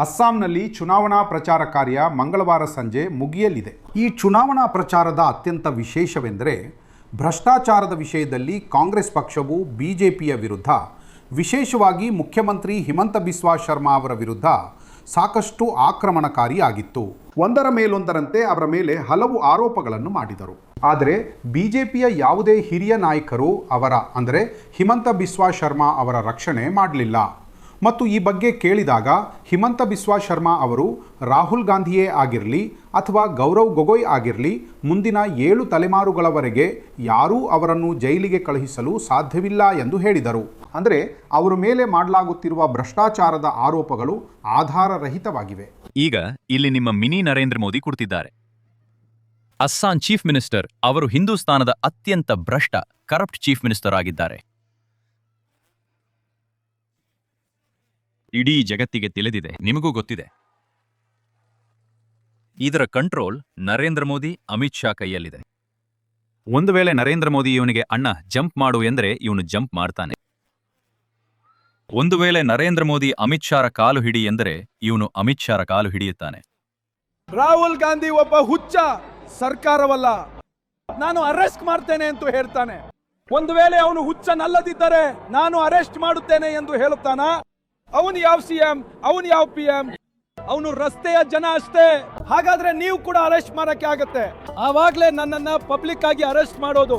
ಅಸ್ಸಾಂನಲ್ಲಿ ಚುನಾವಣಾ ಪ್ರಚಾರ ಕಾರ್ಯ ಮಂಗಳವಾರ ಸಂಜೆ ಮುಗಿಯಲಿದೆ. ಈ ಚುನಾವಣಾ ಪ್ರಚಾರದ ಅತ್ಯಂತ ವಿಶೇಷವೆಂದರೆ ಭ್ರಷ್ಟಾಚಾರದ ವಿಷಯದಲ್ಲಿ ಕಾಂಗ್ರೆಸ್ ಪಕ್ಷವು ಬಿಜೆಪಿಯ ವಿರುದ್ಧ, ವಿಶೇಷವಾಗಿ ಮುಖ್ಯಮಂತ್ರಿ ಹಿಮಂತ ಬಿಸ್ವಾ ಶರ್ಮಾ ಅವರ ವಿರುದ್ಧ ಸಾಕಷ್ಟು ಆಕ್ರಮಣಕಾರಿಯಾಗಿತ್ತು. ಒಂದರ ಮೇಲೊಂದರಂತೆ ಅವರ ಮೇಲೆ ಹಲವು ಆರೋಪಗಳನ್ನು ಮಾಡಿದರು. ಆದರೆ ಬಿಜೆಪಿಯ ಯಾವುದೇ ಹಿರಿಯ ನಾಯಕರು ಅಂದರೆ ಹಿಮಂತ ಬಿಸ್ವಾ ಶರ್ಮಾ ಅವರ ರಕ್ಷಣೆ ಮಾಡಲಿಲ್ಲ. ಮತ್ತು ಈ ಬಗ್ಗೆ ಕೇಳಿದಾಗ ಹಿಮಂತ ಬಿಸ್ವಾ ಶರ್ಮಾ ಅವರು ರಾಹುಲ್ ಗಾಂಧಿಯೇ ಆಗಿರಲಿ ಅಥವಾ ಗೌರವ್ ಗೊಗೊಯ್ ಆಗಿರಲಿ, ಮುಂದಿನ 7 ತಲೆಮಾರುಗಳವರೆಗೆ ಯಾರೂ ಅವರನ್ನು ಜೈಲಿಗೆ ಕಳುಹಿಸಲು ಸಾಧ್ಯವಿಲ್ಲ ಎಂದು ಹೇಳಿದರು. ಅಂದರೆ ಅವರ ಮೇಲೆ ಮಾಡಲಾಗುತ್ತಿರುವ ಭ್ರಷ್ಟಾಚಾರದ ಆರೋಪಗಳು ಆಧಾರರಹಿತವಾಗಿವೆ. ಈಗ ಇಲ್ಲಿ ನಿಮ್ಮ ಮಿನಿ ನರೇಂದ್ರ ಮೋದಿ ಕುಳಿತಿದ್ದಾರೆ. ಅಸ್ಸಾಂ ಚೀಫ್ ಮಿನಿಸ್ಟರ್ ಅವರು ಹಿಂದೂಸ್ತಾನದ ಅತ್ಯಂತ ಭ್ರಷ್ಟ ಕರಪ್ಟ್ ಚೀಫ್ ಮಿನಿಸ್ಟರ್ ಆಗಿದ್ದಾರೆ. ಇಡೀ ಜಗತ್ತಿಗೆ ತಿಳಿದಿದೆ, ನಿಮಗೂ ಗೊತ್ತಿದೆ. ಇದರ ಕಂಟ್ರೋಲ್ ನರೇಂದ್ರ ಮೋದಿ, ಅಮಿತ್ ಶಾ ಕೈಯಲ್ಲಿದೆ. ಒಂದು ವೇಳೆ ನರೇಂದ್ರ ಮೋದಿ ಇವನಿಗೆ ಅಣ್ಣ ಜಂಪ್ ಮಾಡು ಎಂದರೆ ಇವನು ಜಂಪ್ ಮಾಡ್ತಾನೆ. ಒಂದು ವೇಳೆ ನರೇಂದ್ರ ಮೋದಿ ಅಮಿತ್ ಶಾರ ಕಾಲು ಹಿಡಿ ಎಂದರೆ ಇವನು ಅಮಿತ್ ಶಾರ ಕಾಲು ಹಿಡಿಯುತ್ತಾನೆ. ರಾಹುಲ್ ಗಾಂಧಿ ಒಬ್ಬ ಹುಚ್ಚ, ಸರ್ಕಾರವಲ್ಲ, ನಾನು ಅರೆಸ್ಟ್ ಮಾಡ್ತೇನೆ ಅಂತ ಹೇಳ್ತಾನೆ. ಒಂದು ವೇಳೆ ಅವನು ಹುಚ್ಚನಲ್ಲದಿದ್ದರೆ ನಾನು ಅರೆಸ್ಟ್ ಮಾಡುತ್ತೇನೆ ಎಂದು ಹೇಳುತ್ತಾನ. ಅವನು ಯಾವ ಸಿಎಂ, ಅವನು ಯಾವ PM? ಅವನು ರಸ್ತೆಯ ಜನ ಅಷ್ಟೇ. ಹಾಗಾದ್ರೆ ನೀವು ಕೂಡ ಅರೆಸ್ಟ್ ಮಾಡಕ್ಕೆ ಆಗತ್ತೆ. ಆವಾಗ್ಲೇ ನನ್ನನ್ನ ಪಬ್ಲಿಕ್ ಆಗಿ ಅರೆಸ್ಟ್ ಮಾಡೋದು.